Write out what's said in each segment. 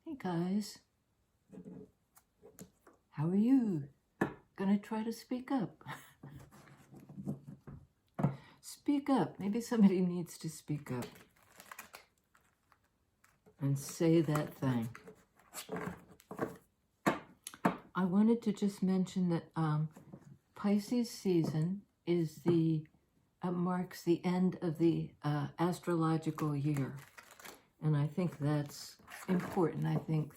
Hey guys, how are you? Gonna try to speak up. Speak up. Maybe somebody needs to speak up and say that thing. I wanted to just mention that Pisces season is marks the end of the astrological year, and I think that's important. I think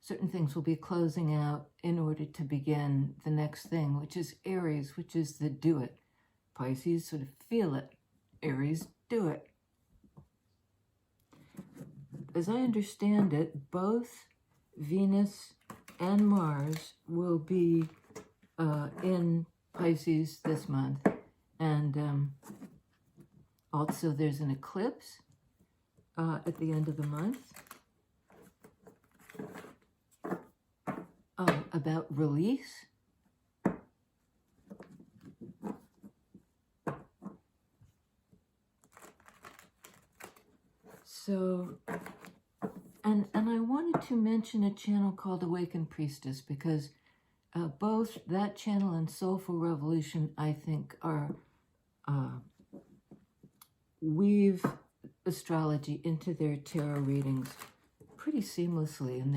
certain things will be closing out in order to begin the next thing, which is Aries, which is the do it. Pisces sort of feel it. Aries, do it. As I understand it, both Venus and Mars will be in Pisces this month. And also there's an eclipse at the end of the month about release. So, and I wanted to mention a channel called Awakened Priestess, because both that channel and Soulful Revolution, I think, are weave astrology into their tarot readings pretty seamlessly, and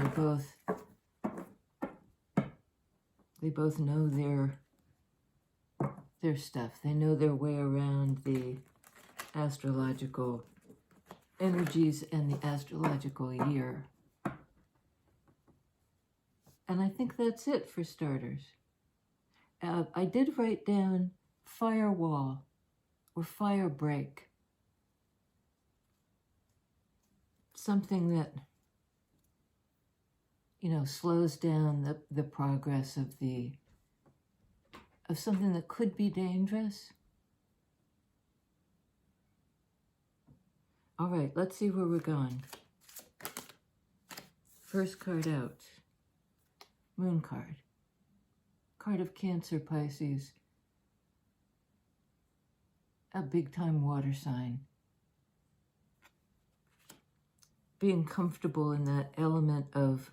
they both know their stuff. They know their way around the astrological energies and the astrological year. And I think that's it for starters. I did write down firewall or fire break. Something that, slows down the progress of something that could be dangerous. All right, let's see where we're going. First card out. Moon card. Card of Cancer, Pisces. A big-time water sign. Being comfortable in that element of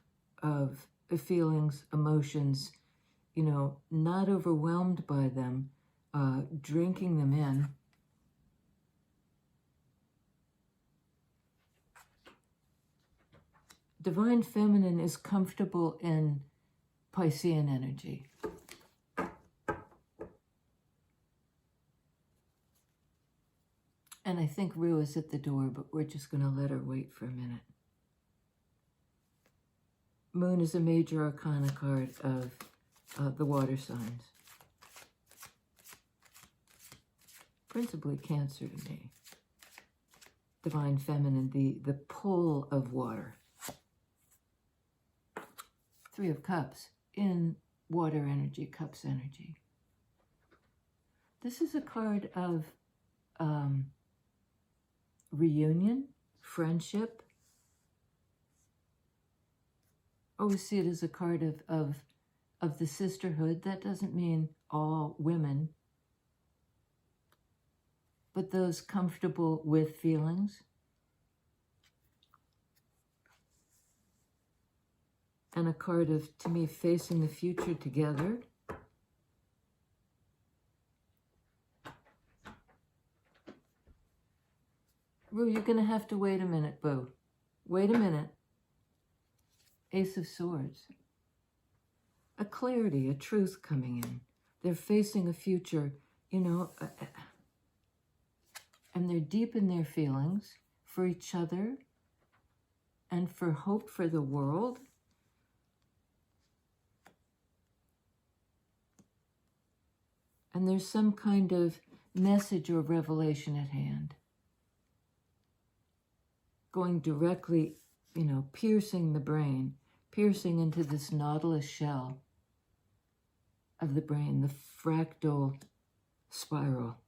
feelings, emotions, not overwhelmed by them, drinking them in. Divine Feminine is comfortable in Piscean energy. And I think Rue is at the door, but we're just going to let her wait for a minute. Moon is a major arcana card of the water signs. Principally Cancer to me. Divine Feminine, the pull of water. Three of Cups in water energy, Cups energy. This is a card of reunion, friendship. Always see it as a card of the sisterhood. That doesn't mean all women, but those comfortable with feelings. And a card of, to me, facing the future together. Rue, you're going to have to wait a minute, boo. Wait a minute. Ace of Swords. A clarity, a truth coming in. They're facing a future, and they're deep in their feelings for each other and for hope for the world. And there's some kind of message or revelation at hand. Going directly, piercing the brain, piercing into this nautilus shell of the brain, the fractal spiral.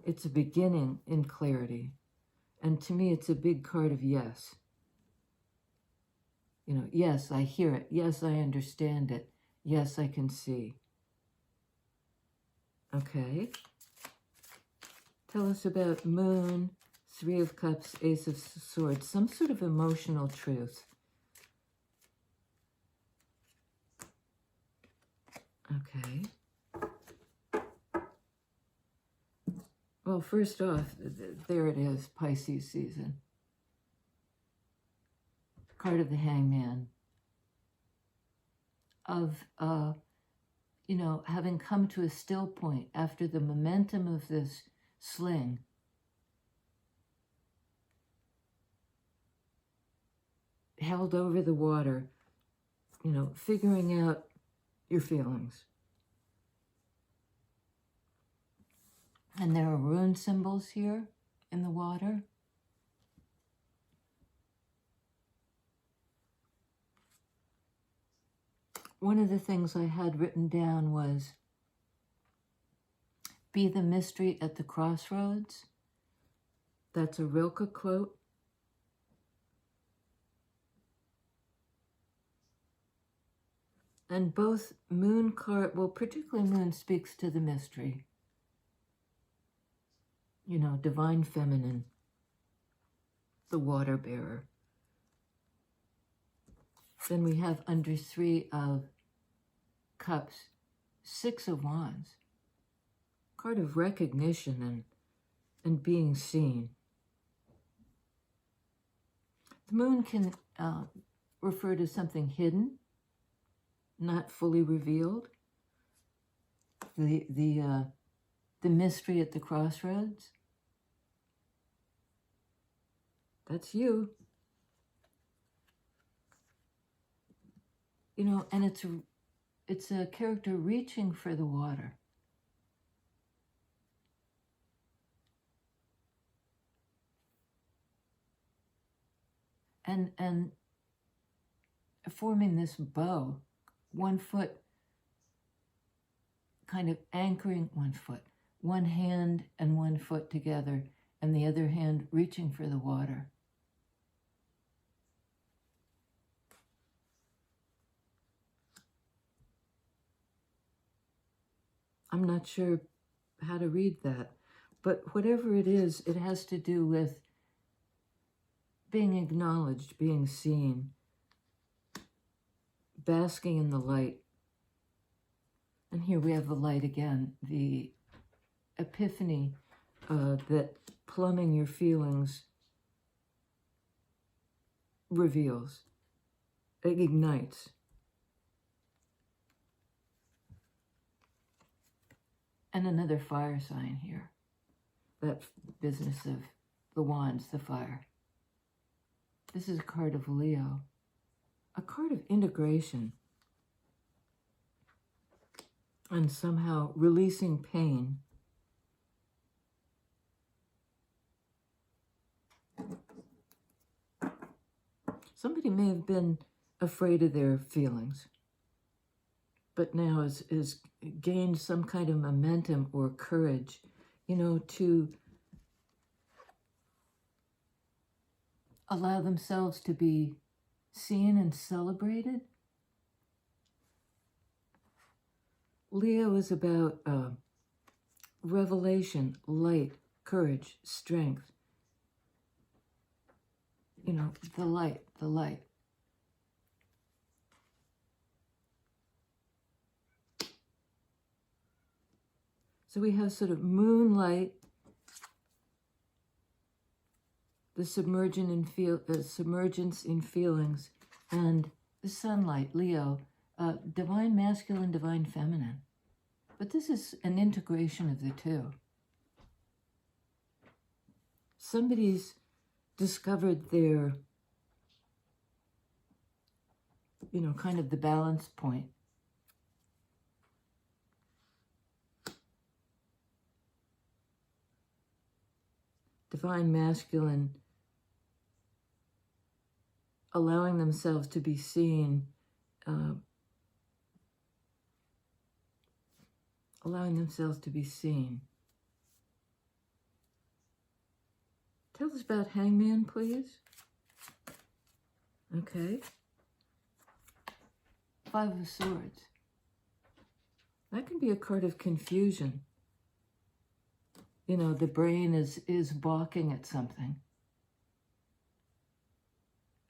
It's a beginning in clarity. And to me, it's a big card of yes. Yes, I hear it. Yes, I understand it. Yes, I can see. Okay. Tell us about Moon, Three of Cups, Ace of Swords, some sort of emotional truth. Okay. Well, first off, there it is, Pisces season. Card of the Hangman. Of, you know, having come to a still point after the momentum of this sling. Held over the water, you know, figuring out your feelings. And there are rune symbols here in the water. One of the things I had written down was, be the mystery at the crossroads. That's a Rilke quote. And both moon card, well, particularly moon speaks to the mystery. You know, divine feminine, the water bearer. Then we have under Three of Cups, Six of Wands. Card of recognition and being seen. The moon can refer to something hidden, not fully revealed. The mystery at the crossroads. That's you. You know, and it's a character reaching for the water. And forming this bow, one foot kind of anchoring one foot, one hand and one foot together, and the other hand reaching for the water. I'm not sure how to read that, but whatever it is, it has to do with being acknowledged, being seen, basking in the light. And here we have the light again, the epiphany that plumbing your feelings reveals, it ignites. And another fire sign here, that business of the wands, the fire. This is a card of Leo, a card of integration and somehow releasing pain. Somebody may have been afraid of their feelings, but now is gained some kind of momentum or courage, you know, to allow themselves to be seen and celebrated. Leo is about revelation, light, courage, strength. You know, the light, the light. So we have sort of moonlight, the submergence in feelings, and the sunlight, Leo, divine masculine, divine feminine. But this is an integration of the two. Somebody's discovered their, you know, kind of the balance point. Divine masculine, allowing themselves to be seen, allowing themselves to be seen. Tell us about Hangman, please. Okay. Five of Swords. That can be a card of confusion. you know, the brain is balking at something,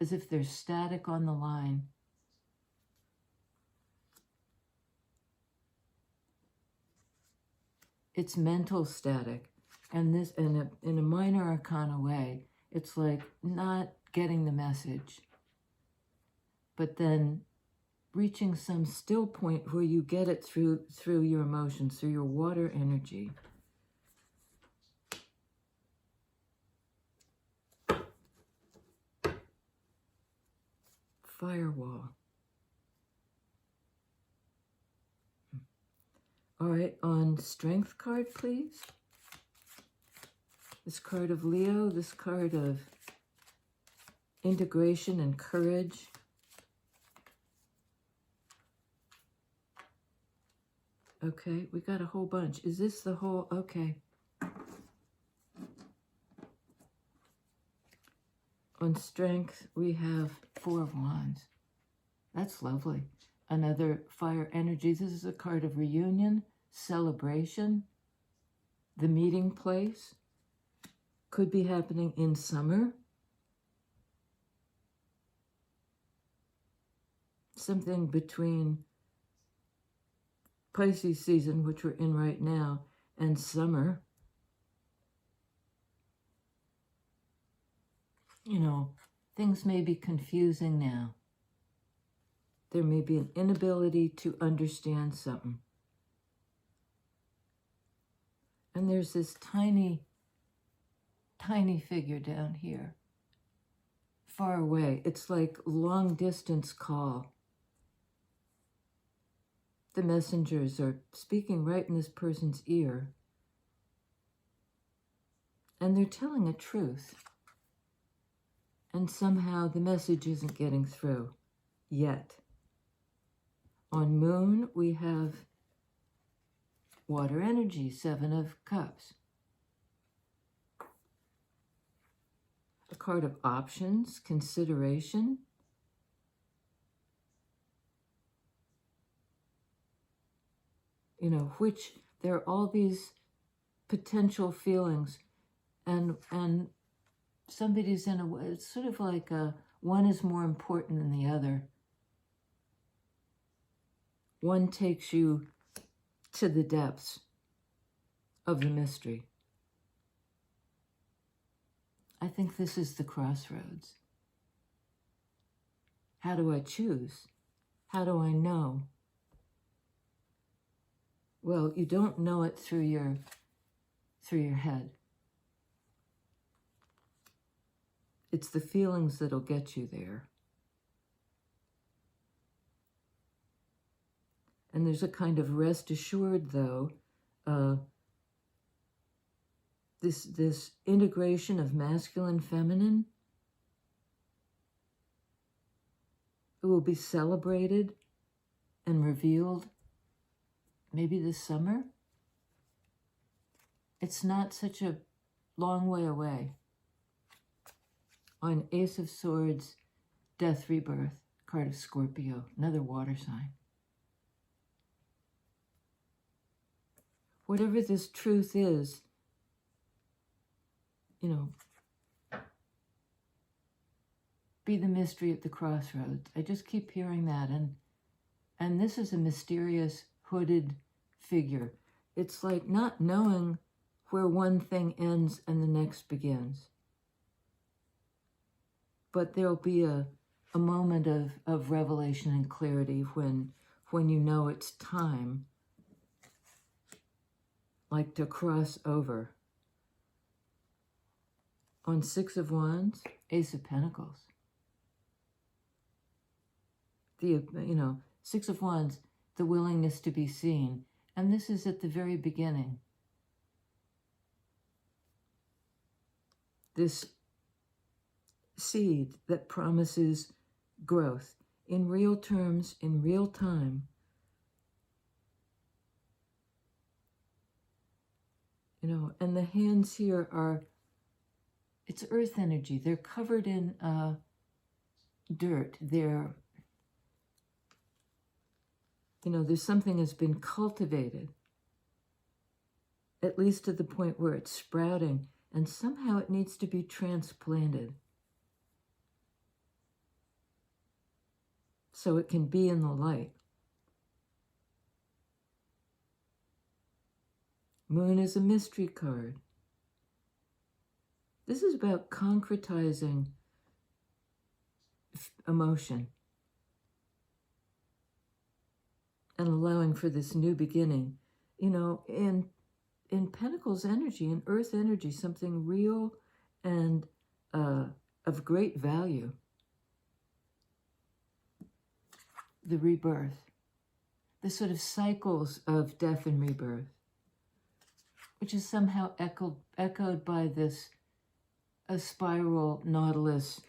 as if there's static on the line. It's mental static, and this in a minor arcana way, it's like not getting the message, but then reaching some still point where you get it through your emotions, through your water energy. Firewall. All right, on Strength card, please. This card of Leo, this card of integration and courage. Okay, we got a whole bunch. Is this the whole? Okay. On Strength, we have 4 of Wands. That's lovely. Another fire energy. This is a card of reunion, celebration, the meeting place. Could be happening in summer. Something between Pisces season, which we're in right now, and summer. You know, things may be confusing now. There may be an inability to understand something. And there's this tiny figure down here, far away. It's like long distance call. The messengers are speaking right in this person's ear. And they're telling a truth. And somehow the message isn't getting through yet. On Moon, we have water energy, 7 of Cups. A card of options, consideration. You know, which there are all these potential feelings, and somebody's in a way, it's sort of like one is more important than the other. One takes you to the depths of the mystery. I think this is the crossroads. How do I choose? How do I know? Well, you don't know it through your head. It's the feelings that'll get you there. And there's a kind of rest assured, though, this integration of masculine, feminine. It will be celebrated and revealed maybe this summer. It's not such a long way away. On Ace of Swords, Death Rebirth, card of Scorpio, another water sign. Whatever this truth is, you know, be the mystery at the crossroads. I just keep hearing that, and this is a mysterious hooded figure. It's like not knowing where one thing ends and the next begins. But there'll be a moment of revelation and clarity when you know it's time, like to cross over. On 6 of Wands, Ace of Pentacles. The, 6 of Wands, the willingness to be seen. And this is at the very beginning. This seed that promises growth in real terms, in real time. You know, and the hands here are, it's earth energy. They're covered in dirt. They're, there's something has been cultivated. at least to the point where it's sprouting, and somehow it needs to be transplanted so it can be in the light. Moon is a mystery card. This is about concretizing emotion and allowing for this new beginning. You know, in Pentacles energy, in Earth energy, something real and of great value. The rebirth, the sort of cycles of death and rebirth, which is somehow echoed by this a spiral nautilus.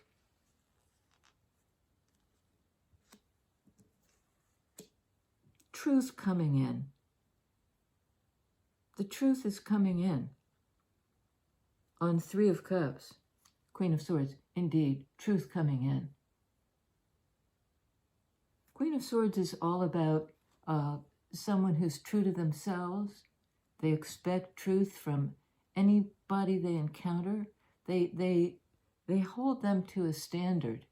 Truth coming in. The truth is coming in. On Three of Cups, Queen of Swords, indeed, truth coming in. Queen of Swords is all about someone who's true to themselves. They expect truth from anybody they encounter. They hold them to a standard.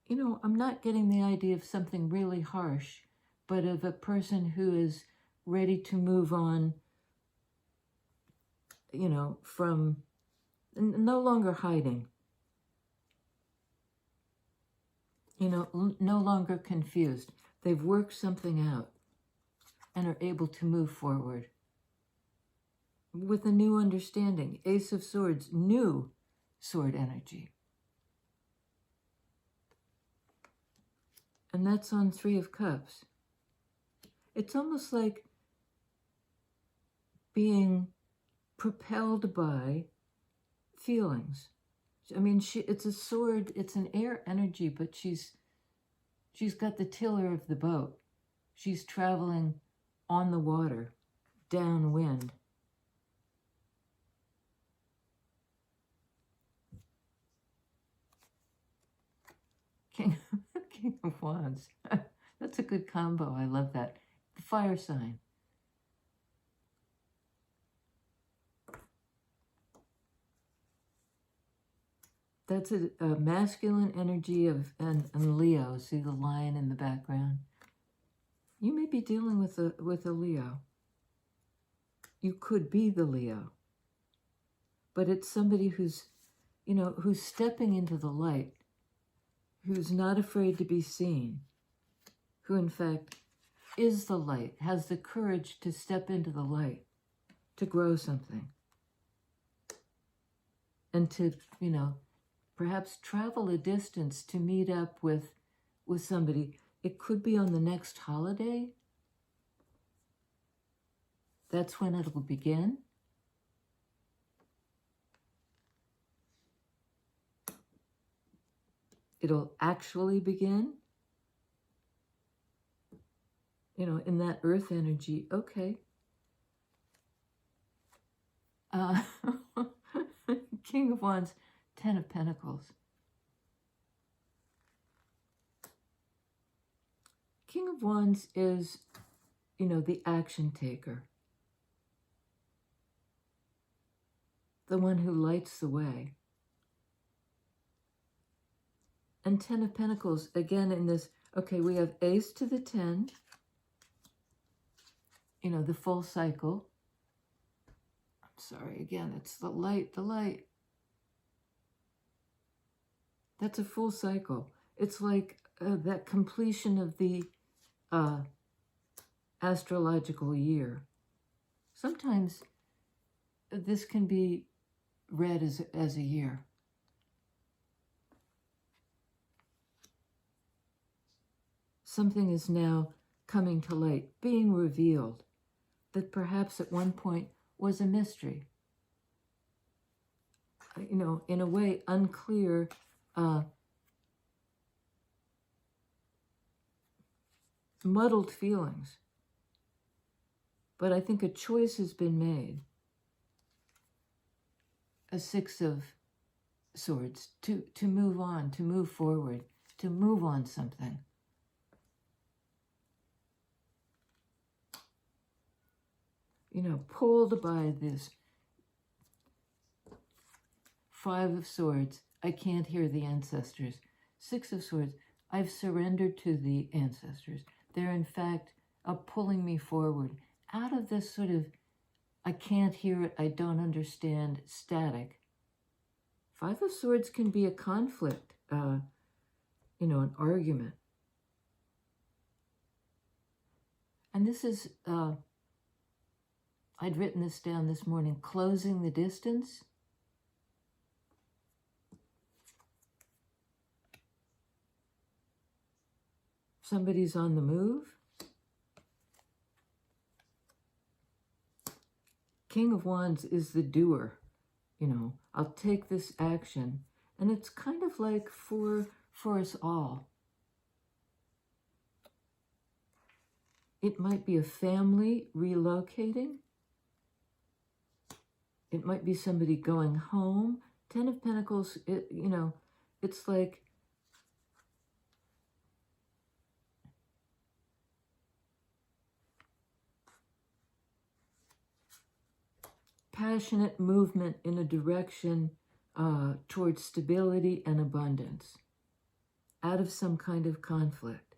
You know, I'm not getting the idea of something really harsh, but of a person who is ready to move on, you know, from no longer hiding, you know, no longer confused. They've worked something out and are able to move forward with a new understanding. Ace of Swords, new sword energy. And that's on Three of Cups. It's almost like being propelled by feelings. I mean, it's a sword, it's an air energy, but she's got the tiller of the boat. She's traveling on the water, downwind. King of Wands. That's a good combo. I love that. The fire sign. That's a masculine energy of and Leo. See the lion in the background? You may be dealing with a Leo. You could be the Leo. But it's somebody who's, you know, who's stepping into the light, who's not afraid to be seen, who in fact is the light, has the courage to step into the light, to grow something, and to, you know, perhaps travel a distance to meet up with somebody. It could be on the next holiday. That's when it'll begin. It'll actually begin. You know, in that earth energy, okay. King of Wands, Ten of Pentacles. King of Wands is, you know, the action taker. The one who lights the way. And Ten of Pentacles, again in this, okay, we have Ace to the 10. You know, the full cycle. I'm sorry, again, it's the light, the light. That's a full cycle. It's like that completion of the astrological year. Sometimes this can be read as a year. Something is now coming to light, being revealed, that perhaps at one point was a mystery. You know, in a way, unclear, muddled feelings. But I think a choice has been made. A Six of Swords, to move on, to move forward, to move on something. you know, pulled by this 5 of Swords. I can't hear the ancestors. 6 of Swords. I've surrendered to the ancestors. They're in fact pulling me forward out of this sort of, I can't hear it, I don't understand, static. 5 of Swords can be a conflict, you know, an argument. And this is, I'd written this down this morning, closing the distance. Somebody's on the move. King of Wands is the doer. You know, I'll take this action. And it's kind of like for us all. It might be a family relocating. It might be somebody going home. 10 of Pentacles, you know, it's like passionate movement in a direction towards stability and abundance out of some kind of conflict.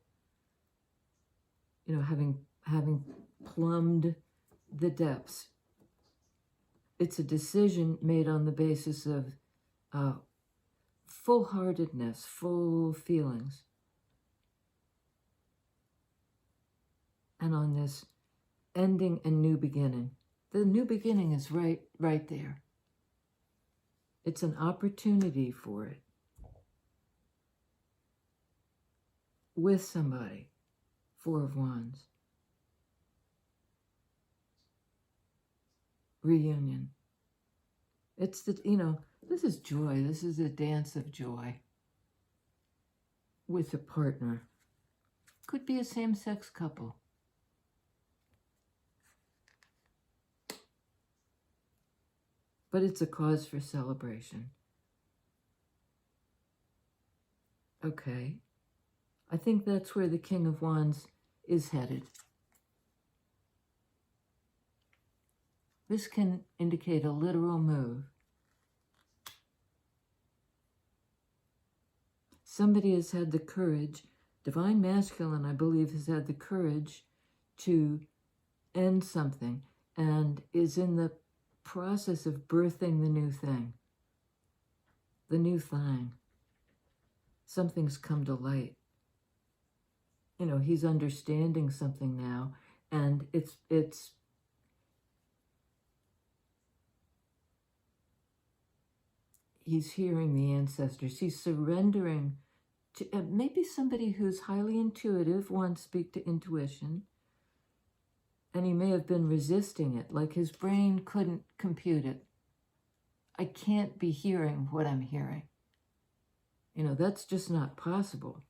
You know, having plumbed the depths. It's a decision made on the basis of full-heartedness, full feelings. And on this ending and new beginning. The new beginning is right there. It's an opportunity for it. With somebody. 4 of Wands. Reunion. It's the, you know, this is joy. This is a dance of joy. With a partner. Could be a same-sex couple. But it's a cause for celebration. Okay. I think that's where the King of Wands is headed. This can indicate a literal move. Somebody has had the courage, Divine Masculine, I believe, has had the courage to end something and is in the process of birthing the new thing. The new thing. Something's come to light. You know, he's understanding something now, and it's he's hearing the ancestors. He's surrendering to maybe somebody who's highly intuitive, wants to speak to intuition, and he may have been resisting it, like his brain couldn't compute it. I can't be hearing what I'm hearing. You know, that's just not possible.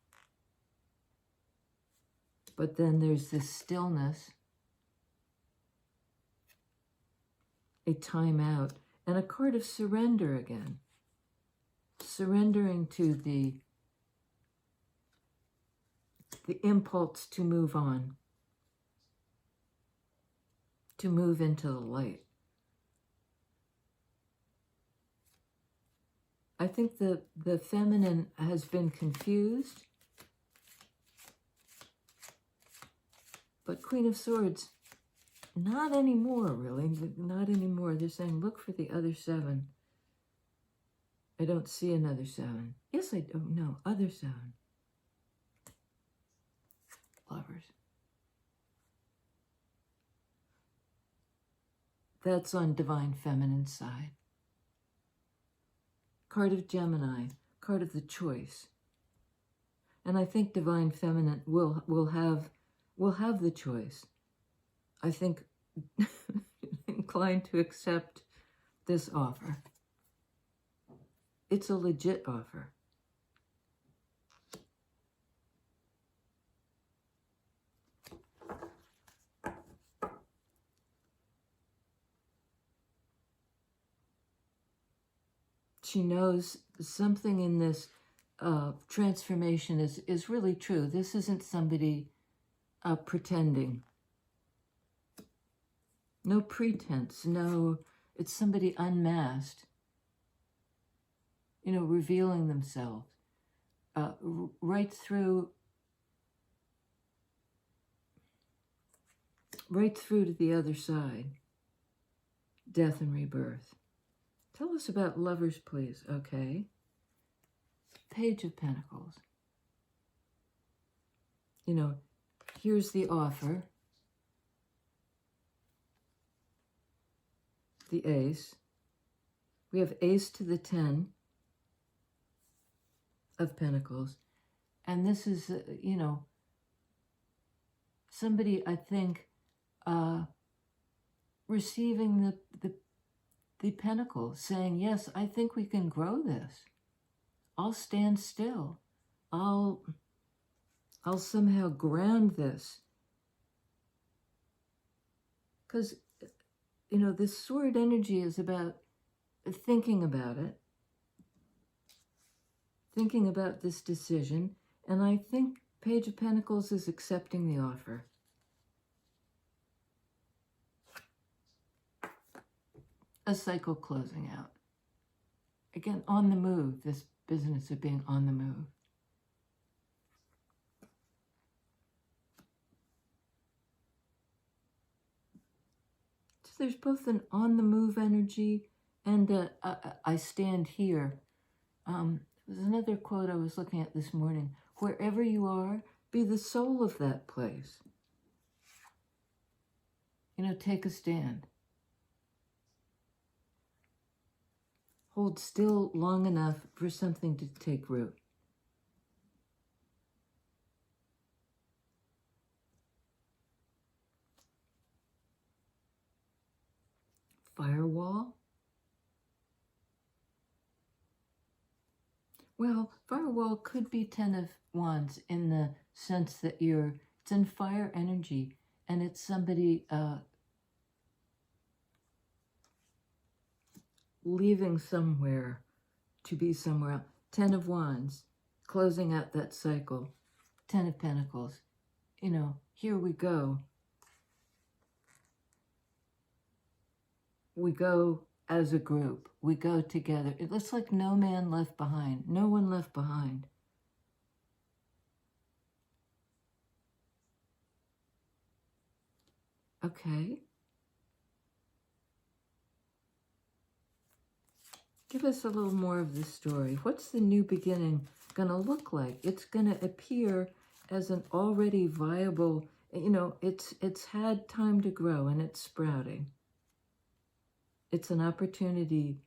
But then there's this stillness, a time out, and a card of surrender again. Surrendering to the impulse to move on, to move into the light. I think the feminine has been confused, but Queen of Swords, not anymore, really, not anymore. They're saying, look for the other 7. I don't see another 7. Yes, I do. No, other 7. Lovers. That's on Divine Feminine side. Card of Gemini, card of the choice. And I think Divine Feminine will have the choice. I think inclined to accept this offer. It's a legit offer. She knows something in this transformation is really true. This isn't somebody pretending. No pretense, no, it's somebody unmasked, you know, revealing themselves right through to the other side. Death and rebirth. Tell us about lovers, please. Okay. Page of Pentacles. You know, here's the offer. The ace. We have ace to the 10 of Pentacles. And this is, you know, somebody, I think, receiving the pentacle, saying, yes, I think we can grow this. I'll stand still. I'll somehow ground this. Because, you know, this sword energy is about thinking about it, thinking about this decision, and I think Page of Pentacles is accepting the offer. A cycle closing out. Again, on the move, this business of being on the move. So there's both an on the move energy and I stand here. There's another quote I was looking at this morning. Wherever you are, be the soul of that place. You know, take a stand. Hold still long enough for something to take root. Firewall. Well, firewall could be 10 of Wands in the sense that it's in fire energy and it's somebody leaving somewhere to be somewhere else. 10 of Wands, closing out that cycle. 10 of Pentacles. You know, here we go. We go as a group. We go together. It looks like no man left behind. No one left behind. Okay. Give us a little more of this story. What's the new beginning going to look like? It's going to appear as an already viable, you know, it's had time to grow and it's sprouting. It's an opportunity.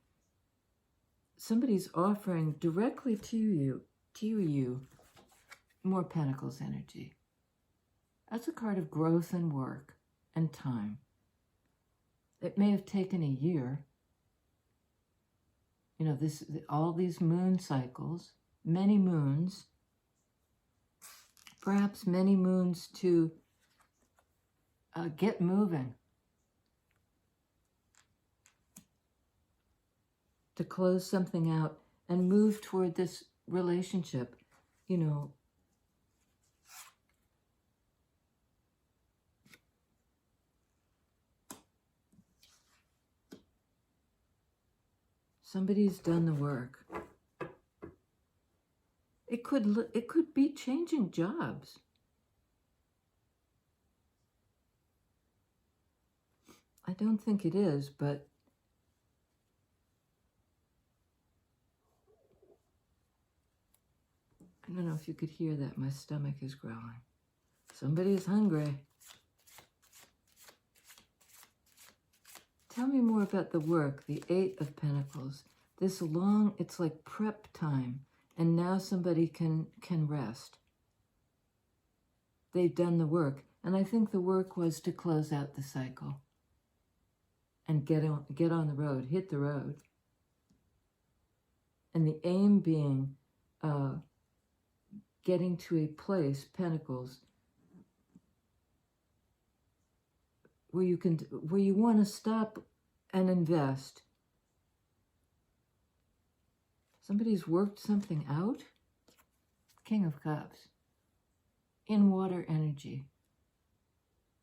Somebody's offering directly to you, more Pentacles energy. That's a card of growth and work and time. It may have taken a year. You know, all these moon cycles, many moons, perhaps many moons to get moving, to close something out and move toward this relationship, you know. Somebody's done the work. It could be changing jobs. I don't think it is, but I don't know if you could hear that. My stomach is growling. Somebody's hungry. Tell me more about the work, the 8 of Pentacles. This long, it's like prep time, and now somebody can rest. They've done the work, and I think the work was to close out the cycle and get on the road, hit the road. And the aim being getting to a place, Pentacles, where you want to stop and invest. Somebody's worked something out. King of Cups. In water energy.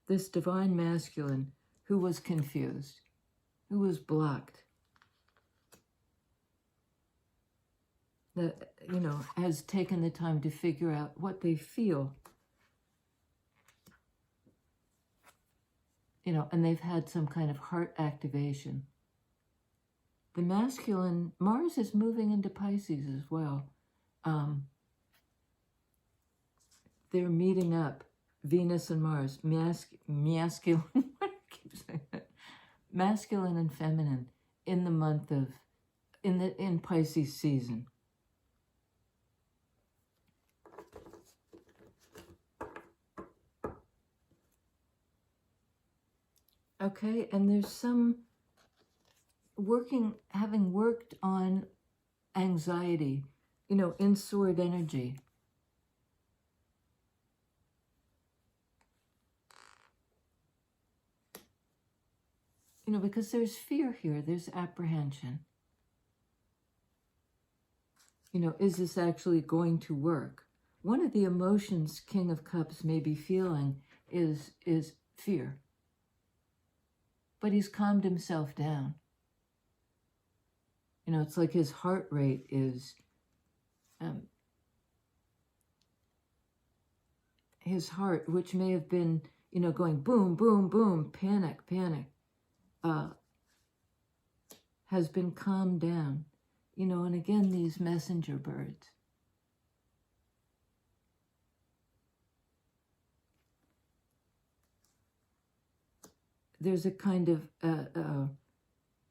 This divine masculine who was confused, who was blocked, that, you know, has taken the time to figure out what they feel, you know, and they've had some kind of heart activation. The masculine, Mars is moving into Pisces as well. They're meeting up, Venus and Mars, masculine, I keep saying that, masculine and feminine in the month of, in Pisces season. Okay, and there's some having worked on anxiety, you know, in sword energy. You know, because there's fear here, there's apprehension. You know, is this actually going to work? One of the emotions King of Cups may be feeling is fear. But he's calmed himself down. You know, it's like his heart rate is, his heart, which may have been, you know, going boom, boom, boom, panic, panic, has been calmed down. You know, and again, these messenger birds. There's a kind of,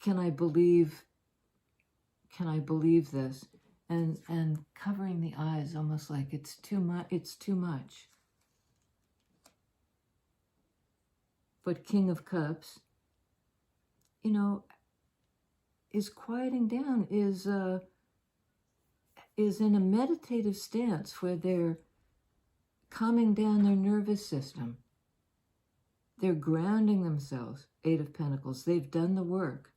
can I believe this? And covering the eyes, almost like it's too much. But King of Cups, you know, is quieting down, is in a meditative stance where they're calming down their nervous system. They're grounding themselves, Eight of Pentacles. They've done the work.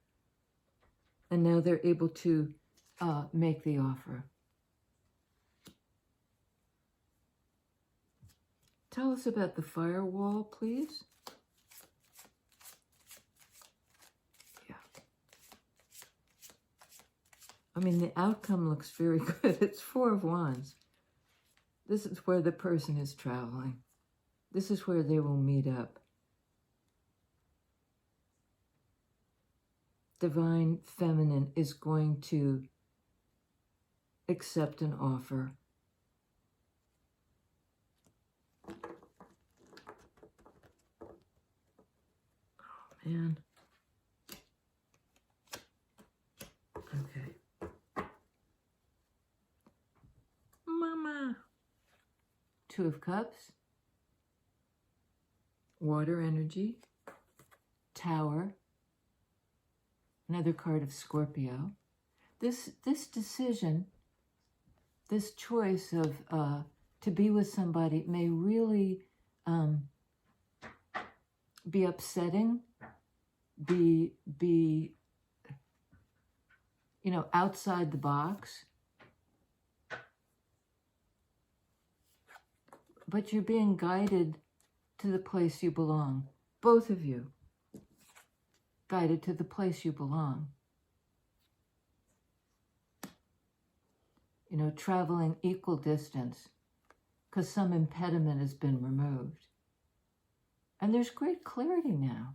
And now they're able to make the offer. Tell us about the firewall, please. Yeah. I mean, the outcome looks very good. It's Four of Wands. This is where the person is traveling. This is where they will meet up. Divine Feminine is going to accept an offer. Oh, man. Okay. Mama. Two of Cups. Water energy. Tower. Another card of Scorpio. This decision, this choice of to be with somebody may really be upsetting, be you know, outside the box. But you're being guided to the place you belong. Both of you. Guided to the place you belong. You know, traveling equal distance because some impediment has been removed. And there's great clarity now.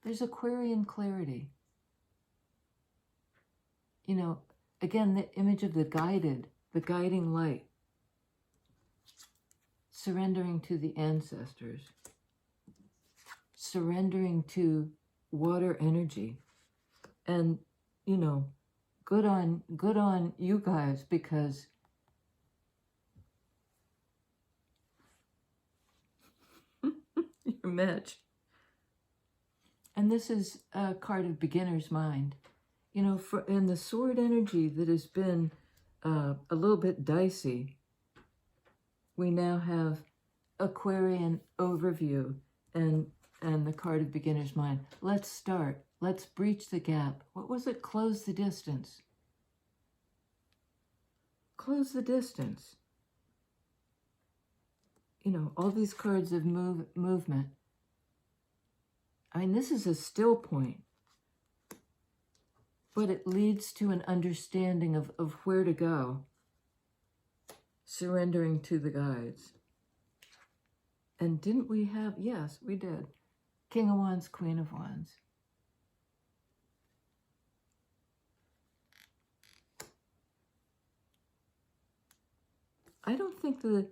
There's Aquarian clarity. You know, again, the image of the guiding light. Surrendering to the ancestors. Surrendering to water energy. And, you know, good on you guys, because your match. And this is a card of beginner's mind. You know, and the sword energy that has been a little bit dicey, we now have Aquarian overview and the card of beginner's mind. Let's start. Let's breach the gap. What was it? Close the distance. Close the distance. You know, all these cards of movement. I mean, this is a still point, but it leads to an understanding of where to go, surrendering to the guides. And didn't we have, yes, we did, King of Wands, Queen of Wands. I don't think the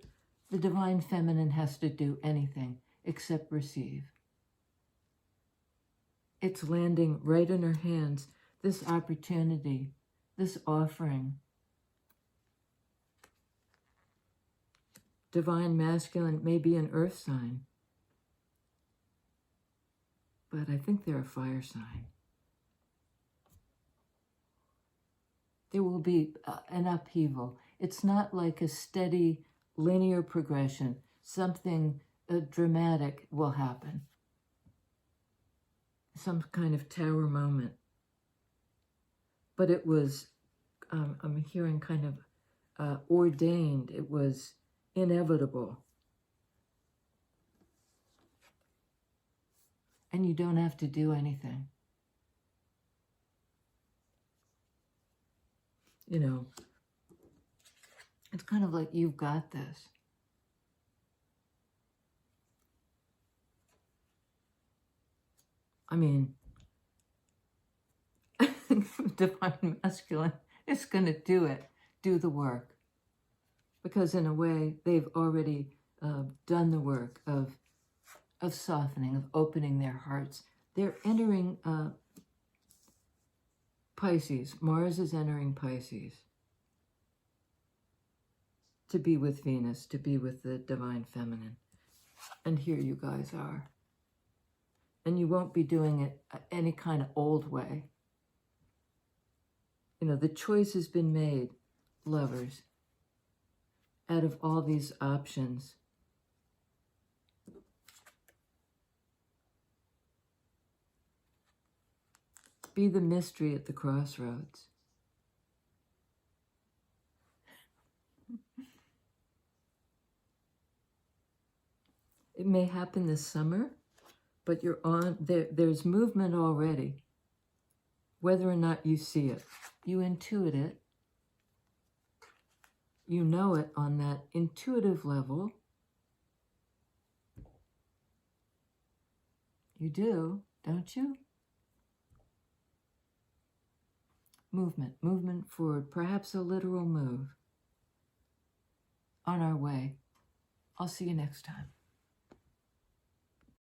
Divine Feminine has to do anything except receive. It's landing right in her hands, this opportunity, this offering. Divine Masculine may be an earth sign, but I think they're a fire sign. There will be an upheaval. It's not like a steady linear progression. Something dramatic will happen. Some kind of tower moment. But it was, I'm hearing kind of ordained. It was inevitable. And you don't have to do anything. You know, it's kind of like, you've got this. I mean, Divine Masculine is going to do the work. Because in a way, they've already done the work of softening, of opening their hearts. They're entering Pisces. Mars is entering Pisces to be with Venus, to be with the Divine Feminine. And here you guys are. And you won't be doing it any kind of old way. You know, the choice has been made, lovers, out of all these options. Be the mystery at the crossroads. It may happen this summer, but you're on, there's movement already. Whether or not you see it, you intuit it. You know it on that intuitive level. You do, don't you? Movement forward, perhaps a literal move. On our way. I'll see you next time.